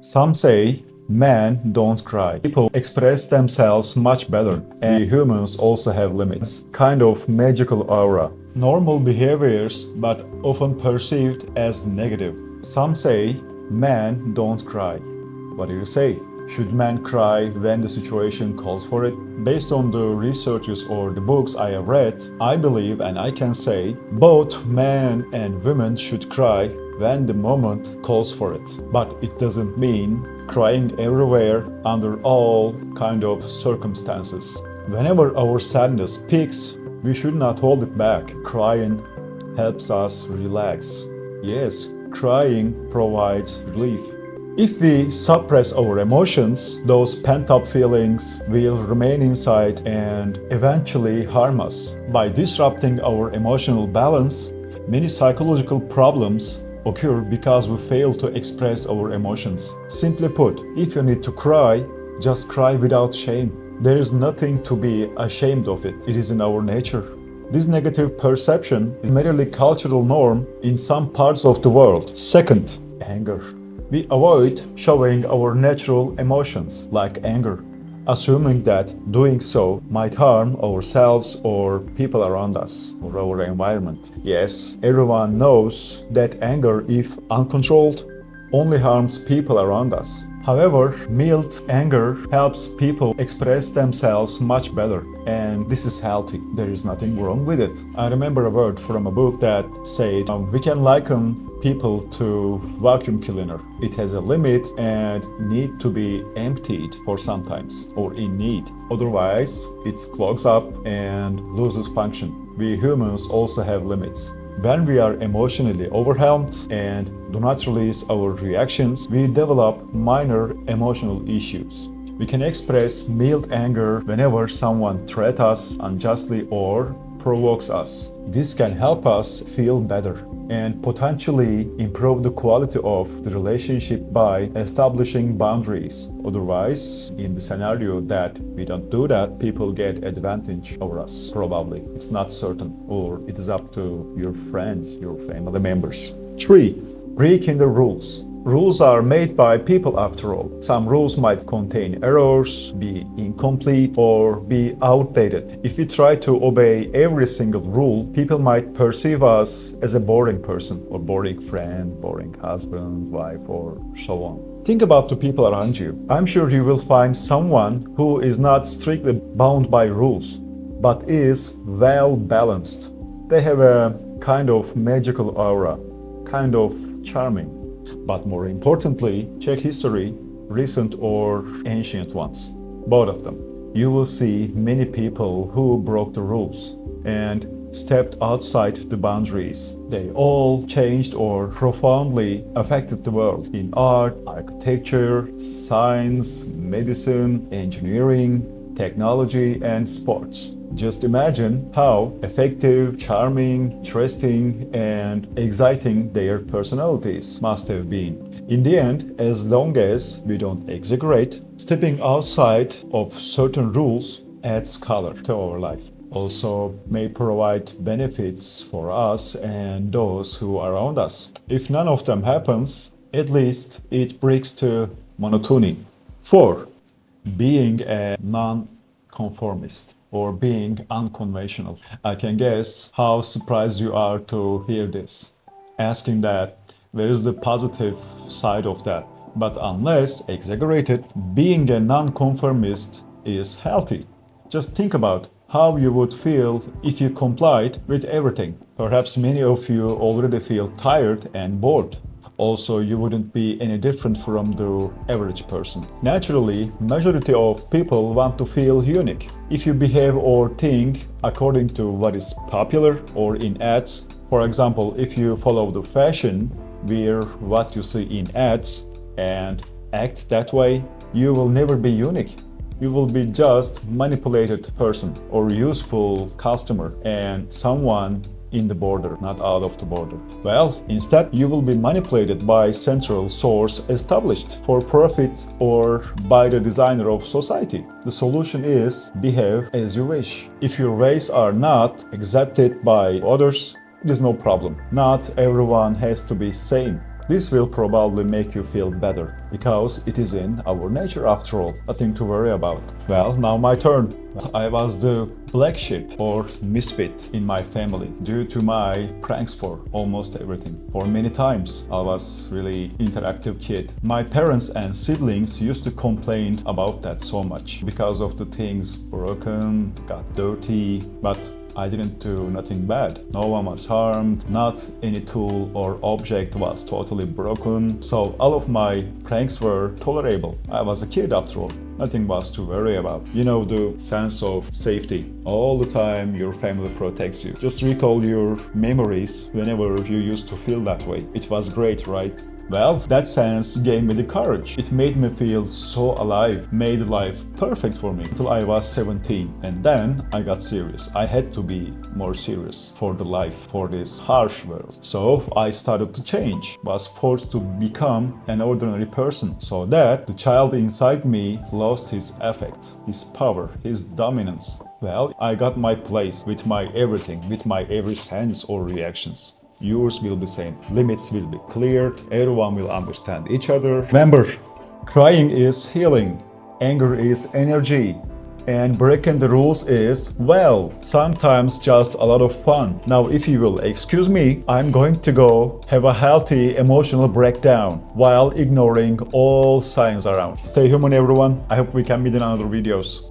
Some say men don't cry. People express themselves much better, and humans also have limits. Kind of magical aura. Normal behaviors, but often perceived as negative. Some say men don't cry. What do you say? Should men cry when the situation calls for it? Based on the researches or the books I have read, I believe and I can say both men and women should cry when the moment calls for it. But it doesn't mean crying everywhere under all kind of circumstances. Whenever our sadness peaks, we should not hold it back. Crying helps us relax. Yes, crying provides relief. If we suppress our emotions, those pent-up feelings will remain inside and eventually harm us. By disrupting our emotional balance, many psychological problems occur because we fail to express our emotions. Simply put, if you need to cry, just cry without shame. There is nothing to be ashamed of it. It is in our nature. This negative perception is merely cultural norm in some parts of the world. Second, anger. We avoid showing our natural emotions like anger, assuming that doing so might harm ourselves or people around us or our environment. Yes, everyone knows that anger, if uncontrolled, only harms people around us. However, mild anger helps people express themselves much better, and this is healthy. There is nothing wrong with it. I remember a word from a book that said, we can liken people to vacuum cleaner. It has a limit and need to be emptied for sometimes or in need. Otherwise, it clogs up and loses function. We humans also have limits. When we are emotionally overwhelmed and do not release our reactions, we develop minor emotional issues. We can express mild anger whenever someone threatens us unjustly or provokes us. This can help us feel better and potentially improve the quality of the relationship by establishing boundaries. Otherwise, in the scenario that we don't do that, people get advantage over us, probably. It's not certain, or it is up to your friends, your family members. 3. Breaking the rules. Rules are made by people after all. Some rules might contain errors, be incomplete, or be outdated. If we try to obey every single rule, people might perceive us as a boring person, or boring friend, boring husband, wife, or so on. Think about the people around you. I'm sure you will find someone who is not strictly bound by rules, but is well balanced. They have a kind of magical aura, kind of charming. But more importantly, check history, recent or ancient ones, both of them. You will see many people who broke the rules and stepped outside the boundaries. They all changed or profoundly affected the world in art, architecture, science, medicine, engineering, technology, and sports. Just imagine how effective, charming, interesting, and exciting their personalities must have been. In the end, as long as we don't exaggerate, stepping outside of certain rules adds color to our life. Also may provide benefits for us and those who are around us. If none of them happens, at least it breaks the monotony. 4. Being a non-conformist or being unconventional. I can guess how surprised you are to hear this. Asking that, where is the positive side of that? But unless exaggerated, being a non-conformist is healthy. Just think about how you would feel if you complied with everything. Perhaps many of you already feel tired and bored. Also, you wouldn't be any different from the average person. Naturally, majority of people want to feel unique. If you behave or think according to what is popular or in ads, for example, if you follow the fashion, wear what you see in ads, and act that way, you will never be unique. You will be just manipulated person or useful customer and someone in the border, not out of the border. Well, instead, you will be manipulated by central source established for profit or by the designer of society. The solution is behave as you wish. If your ways are not accepted by others, it is no problem. Not everyone has to be same. This will probably make you feel better, because it is in our nature after all, nothing to worry about. Well, now my turn. I was the black sheep or misfit in my family due to my pranks for almost everything. For many times, I was really interactive kid. My parents and siblings used to complain about that so much because of the things broken, got dirty, but I didn't do nothing bad. No one was harmed, not any tool or object was totally broken. So all of my pranks were tolerable. I was a kid after all. Nothing was to worry about. You know, the sense of safety. All the time your family protects you. Just recall your memories whenever you used to feel that way. It was great, right? Well, that sense gave me the courage. It made me feel so alive, made life perfect for me until I was 17. And then I got serious. I had to be more serious for the life, for this harsh world. So I started to change, was forced to become an ordinary person, so that the child inside me lost his affect, his power, his dominance. Well, I got my place with my everything, with my every sense or reactions. Yours will be same. Limits will be cleared. Everyone will understand each other. Remember, crying is healing. Anger is energy. And breaking the rules is, well, sometimes just a lot of fun. Now, if you will excuse me, I'm going to go have a healthy emotional breakdown while ignoring all signs around. Stay human, everyone. I hope we can meet in other videos.